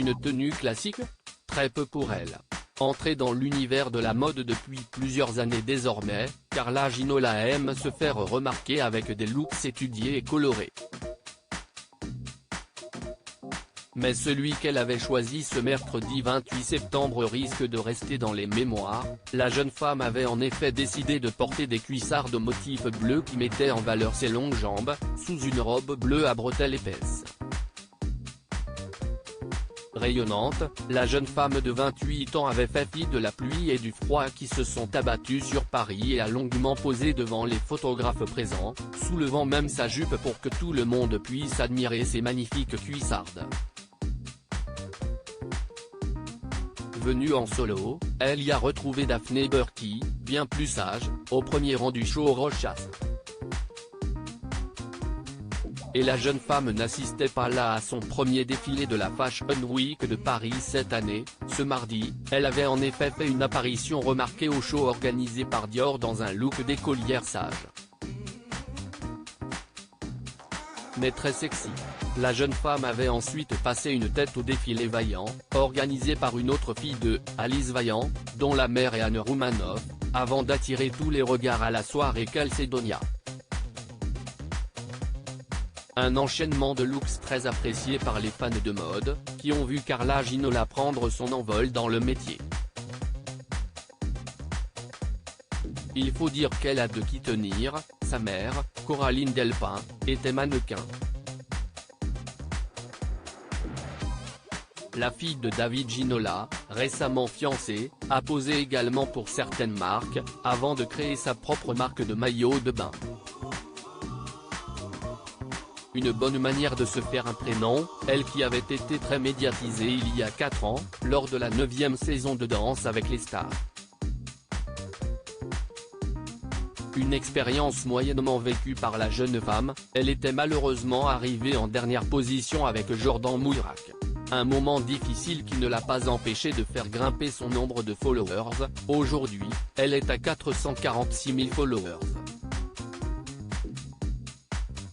une tenue classique? Très peu pour elle. Entrée dans l'univers de la mode depuis plusieurs années désormais, Carla Ginola aime se faire remarquer avec des looks étudiés et colorés. Mais celui qu'elle avait choisi ce mercredi 28 septembre risque de rester dans les mémoires. La jeune femme avait en effet décidé de porter des cuissards de motif bleu qui mettaient en valeur ses longues jambes, sous une robe bleue à bretelles épaisses. Rayonnante, la jeune femme de 28 ans avait fait fi de la pluie et du froid qui se sont abattus sur Paris et a longuement posé devant les photographes présents, soulevant même sa jupe pour que tout le monde puisse admirer ses magnifiques cuissardes. Venue en solo, elle y a retrouvé Daphné Burki, bien plus sage, au premier rang du show Rochas. Et la jeune femme n'assistait pas là à son premier défilé de la Fashion Week de Paris cette année. Ce mardi, elle avait en effet fait une apparition remarquée au show organisé par Dior dans un look d'écolière sage. Mais très sexy. La jeune femme avait ensuite passé une tête au défilé Vaillant, organisé par une autre fille de Alice Vaillant, dont la mère est Anne Roumanoff, avant d'attirer tous les regards à la soirée Calcedonia. Un enchaînement de looks très apprécié par les fans de mode, qui ont vu Carla Ginola prendre son envol dans le métier. Il faut dire qu'elle a de qui tenir, sa mère, Coraline Delpin, était mannequin. La fille de David Ginola, récemment fiancée, a posé également pour certaines marques, avant de créer sa propre marque de maillots de bain. Une bonne manière de se faire un prénom, elle qui avait été très médiatisée il y a 4 ans, lors de la 9e saison de Danse avec les stars. Une expérience moyennement vécue par la jeune femme, elle était malheureusement arrivée en dernière position avec Jordan Mourac. Un moment difficile qui ne l'a pas empêché de faire grimper son nombre de followers. Aujourd'hui, elle est à 446 000 followers.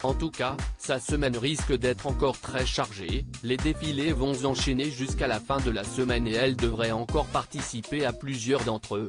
En tout cas, sa semaine risque d'être encore très chargée, les défilés vont enchaîner jusqu'à la fin de la semaine et elle devrait encore participer à plusieurs d'entre eux.